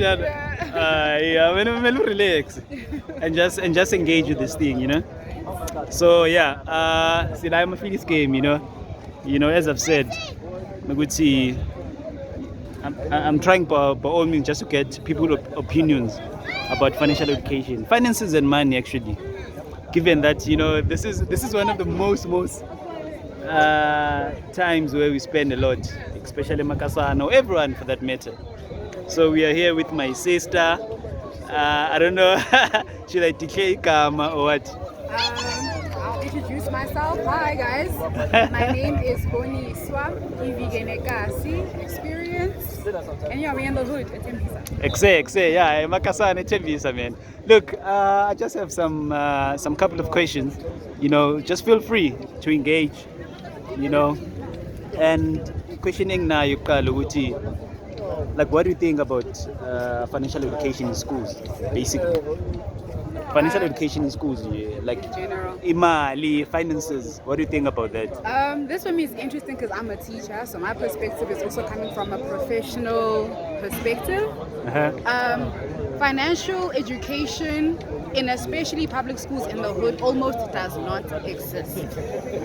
Yeah, when we relax and just engage with this thing, So yeah, I'm a this game, as I've said, Maguti, I'm trying by all means just to get people's opinions about financial education, finances and money actually. Given that this is one of the most times where we spend a lot, especially Makasana or everyone for that matter. So we are here with my sister. I don't know, should I declare Kama or what? I'll introduce myself. Hi guys, my name is Boni Iswa, Ivigenekasi Experience, and yeah, we're in the hood at Tembisa. Exe, yeah, Makasana Tembisa, man. Look, I just have some couple of questions. Just feel free to engage. And questioning now you like, what do you think about financial education in schools, basically? Financial education in schools, yeah, like In general. imali, finances. What do you think about that? This for me is interesting because I'm a teacher, so my perspective is also coming from a professional perspective. Financial education in especially public schools in the hood almost does not exist.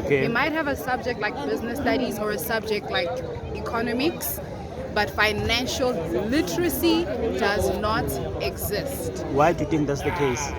Okay. You might have a subject like business studies or a subject like economics, but financial literacy does not exist. Why do you think that's the case?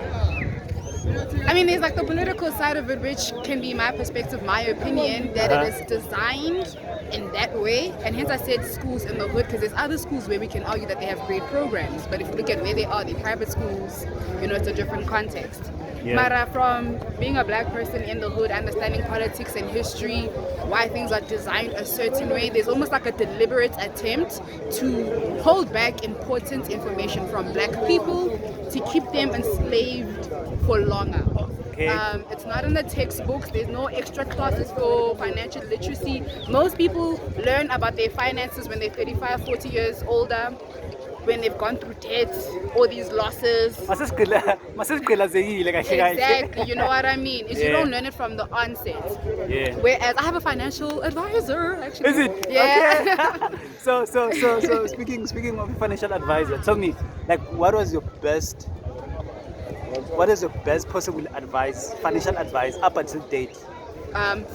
I mean, there's like the political side of it, which can be my perspective, my opinion, that it is designed in that way. And hence I said schools in the hood, because there's other schools where we can argue that they have great programs. But if you look at where they are, the private schools, it's a different context. Yeah. But from being a black person in the hood, understanding politics and history, why things are designed a certain way, there's almost like a deliberate attempt to hold back important information from black people to keep them enslaved for longer. Okay. It's not in the textbooks. There's no extra classes for financial literacy. Most people learn about their finances when they're 35, 40 years older, when they've gone through debt, all these losses. Exactly, You know what I mean? Is you Yeah. don't learn it from the onset. Yeah. Whereas I have a financial advisor, actually. Is it? Yeah. Okay. So speaking of financial advisor, tell me, like, what is your best possible advice, financial advice up until date?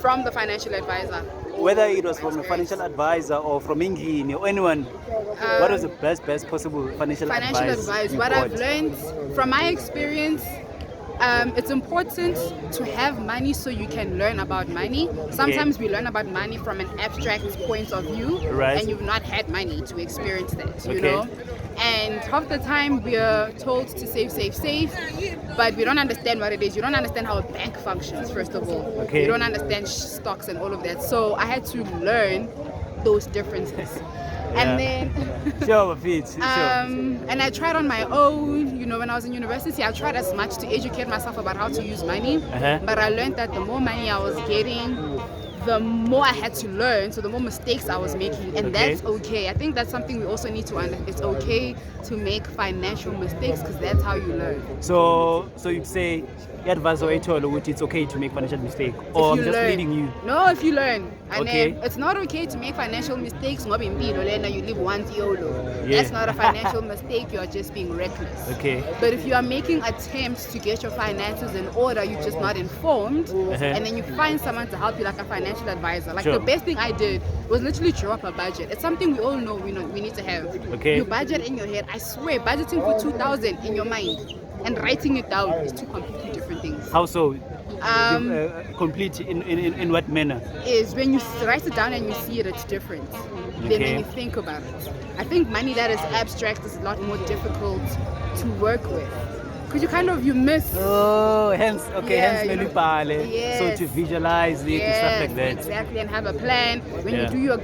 From the financial advisor. Whether it was from a financial advisor or from England or anyone, what was the best possible financial advice? you What got? I've learned from my experience, it's important to have money so you can learn about money. Sometimes we learn about money from an abstract point of view, Right. and you've not had money to experience that, you Okay. know. And half the time we are told to save, but we don't understand what it is. You don't understand how a bank functions, first of all. Okay. You don't understand stocks and all of that. So I had to learn those differences. And then Sure, Fit. Sure. and I tried on my own, when I was in university, I tried as much to educate myself about how to use money. But I learned that the more money I was getting, the more I had to learn, so the more mistakes I was making, and Okay. that's okay. I think that's something we also need to understand. It's okay to make financial mistakes because that's how you learn. So you'd say, advisor, it's okay to make financial mistake, or I'm If you just learn. leading you. No, if you learn. And Okay. then it's not okay to make financial mistakes. Ngoba impilo lena, you live once YOLO. Yeah. That's not a financial mistake. You are just being reckless. Okay. But if you are making attempts to get your finances in order, you're just not informed, and then you find someone to help you, like a financial advisor. Like Sure. the best thing I did was literally draw up a budget. It's something we all know we need to have. Okay. You budget in your head. I swear, budgeting for 2,000 in your mind and writing it down is two completely different things. How so? Complete in what manner? Is when you write it down and you see it, it's different than Okay. when you think about it. I think money that is abstract is a lot more difficult to work with because you miss. Oh, hence Yeah, you know. Melipale. Yes. So to visualize it and stuff like that. Exactly, and have a plan. When Yeah. you do your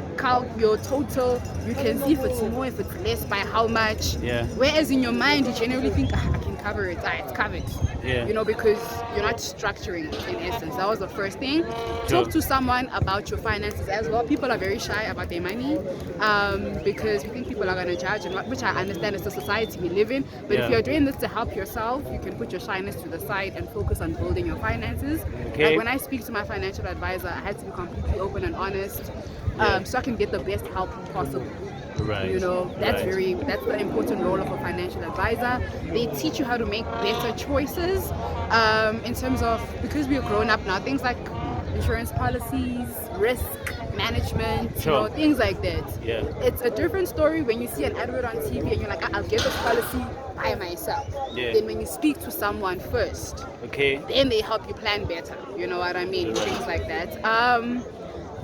your total, you can see if it's more, if it's less, by how much. Yeah. Whereas in your mind, you generally think, I can cover it. It's covered. Yeah. Because you're not structuring in essence. That was the first thing. Sure. Talk to someone about your finances as well. People are very shy about their money because we think people are going to judge, and which I understand is the society we live in. But Yeah. if you're doing this to help yourself, you can put your shyness to the side and focus on building your finances. Okay. Like when I speak to my financial advisor, I had to be completely open and honest, Yeah. so I can get the best help possible. Right. You know, that's right. that's the important role of a financial advisor. They teach you how to make better choices in terms of, because we're grown up now, things like insurance policies, risk management, you Sure. know, things like that. Yeah. It's a different story when you see an advert on TV and you're like, I'll get this policy by myself. Yeah. Then when you speak to someone first, Okay. then they help you plan better. You know what I mean? Things like that.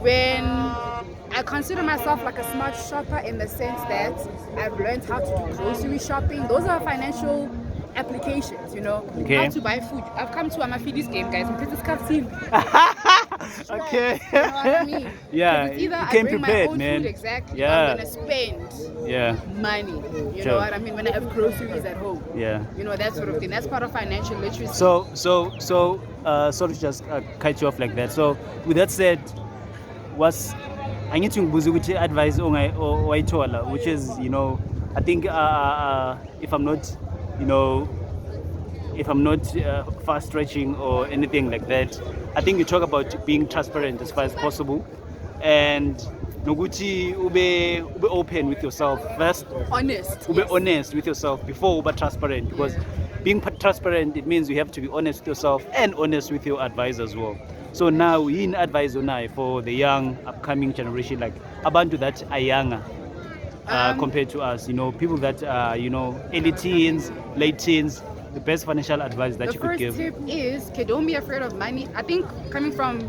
When I consider myself like a smart shopper in the sense that I've learned how to do grocery shopping. Those are financial applications, you know. Okay. How to buy food. I've come to a Mafidis game, guys. Because Okay. You know what I mean? Yeah, 'Cause it's either you I came bring prepared, my own man. food, exactly. Yeah. I'm gonna spend Yeah. money. You Sure. know what I mean? When I have groceries at home. Yeah. You know, that sort of thing. That's part of financial literacy. So sorry to just cut you off like that. So with that said, was I need to which advice or which is, you know, I think if I'm not, you know, if I'm not far stretching or anything like that, I think you talk about being transparent as far as possible, and noguchi ube open with yourself first. Honest. Ube Yes. honest with yourself before ube transparent, because being transparent, it means you have to be honest with yourself and honest with your advisor as well. So now in advice now for the young upcoming generation, like abantu that are younger compared to us, you know, people that are, you know, early teens, late teens, the best financial advice that The you could first give. tip is, okay, don't be afraid of money. I think coming from,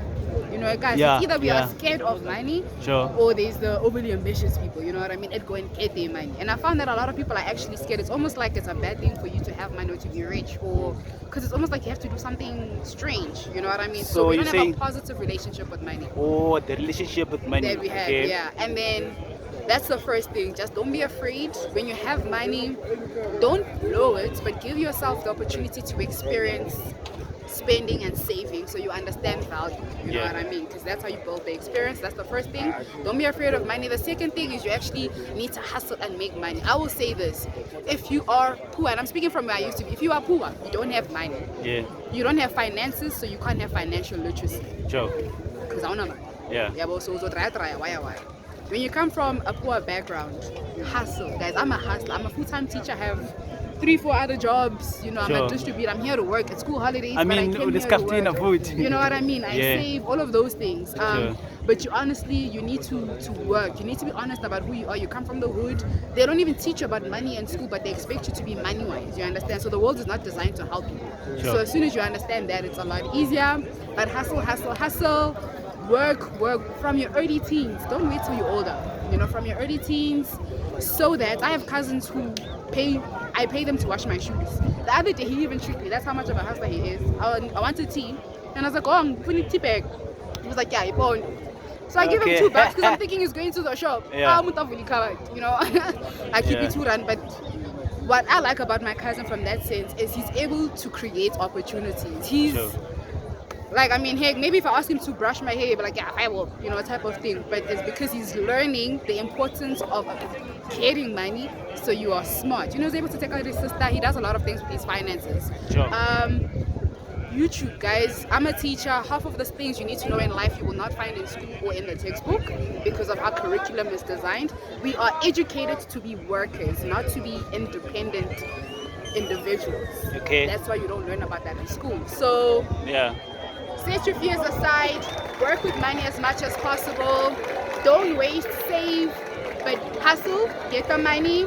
you know, guys, Yeah, it's either we yeah. are scared of money, Sure. or there's the overly ambitious people, you know what I mean? It go and get their money. And I found that a lot of people are actually scared. It's almost like it's a bad thing for you to have money or to be rich, or because it's almost like you have to do something strange, you know what I mean? So we you're don't have saying- a positive relationship with money Oh, the relationship with money. that we have, okay. yeah. And then that's the first thing. Just don't be afraid. When you have money, don't blow it, but give yourself the opportunity to experience spending and saving, so you understand value. You know Yeah. what I mean? Because that's how you build the experience. That's the first thing. Don't be afraid of money. The second thing is you actually need to hustle and make money. I will say this: if you are poor, and I'm speaking from where I used to be, if you are poor, you don't have money. Yeah. You don't have finances, so you can't have financial literacy. Sure. Because I don't know. Yeah. Yeah, but so try, why. When you come from a poor background, hustle, guys. I'm a hustler. I'm a full-time teacher. I have 3-4 other jobs. You know, I'm Sure. a distributor. I'm here to work at school holidays. I but mean, came this here to captain work. of food. You know what I mean? I Yeah. save all of those things. Sure. But you honestly, you need to work. You need to be honest about who you are. You come from the hood. They don't even teach you about money in school, but they expect you to be money-wise. You understand? So the world is not designed to help you. Sure. So as soon as you understand that, it's a lot easier. But hustle. Work from your early teens. Don't wait till you're older. You know, from your early teens, so that I have cousins who I pay them to wash my shoes. The other day he even tricked me. That's how much of a hustler he is. I wanted tea, and I was like, oh, I'm putting tea bag. He was like, yeah, you bought. So I give him Okay. $2 because I'm thinking he's going to the shop. Yeah. I'm fully covered, you know. I keep Yeah. it 2 rand, but what I like about my cousin from that sense is he's able to create opportunities. He's Sure. like, I mean, heck, maybe if I ask him to brush my hair, he'd be like, yeah, I will, you know, type of thing. But it's because he's learning the importance of getting money, so you are smart. You know, he's able to take out his sister. He does a lot of things with his finances. Sure. YouTube, guys. I'm a teacher. Half of the things you need to know in life you will not find in school or in the textbook because of how curriculum is designed. We are educated to be workers, not to be independent individuals. Okay. That's why you don't learn about that in school. So Yeah. set your fears aside, work with money as much as possible, don't waste, save, but hustle, get the money,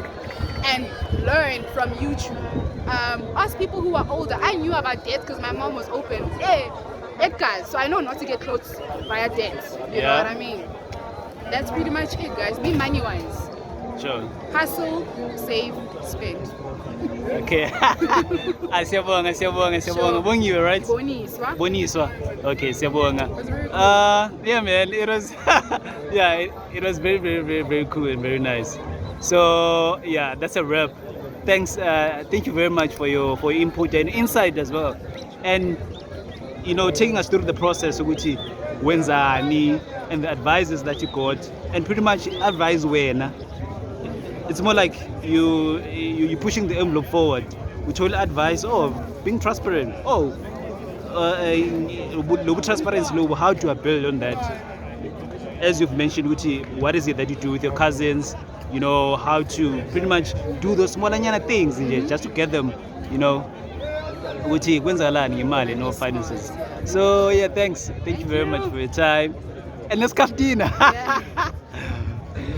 and learn from YouTube. Ask people who are older. I knew about debt because my mom was open. Hey, Edgar, so I know not to get clothes via debt. You know Yeah. what I mean? That's pretty much it, guys. Be money-wise. Sure. Hustle, save, spend. Okay. Siyabonga. Sure. Bong you, right? Boniswa. Boniswa. Okay, siyabonga. Was very cool. Yeah, man, it was yeah, it was very cool and very nice. So yeah, that's a wrap. Thanks, thank you very much for your input and insight as well, and you know, taking us through the process ukuthi wenzani and the advices that you got, and pretty much advise when it's more like you pushing the envelope forward, which will advise, being transparent, transparency, how do you build on that? As you've mentioned, what is it that you do with your cousins, you know, how to pretty much do those small things just to get them, you know, ukuthi kwenzakalani ngemali no finances. So yeah, thank you very much for your time, and let's have dinner. Yeah.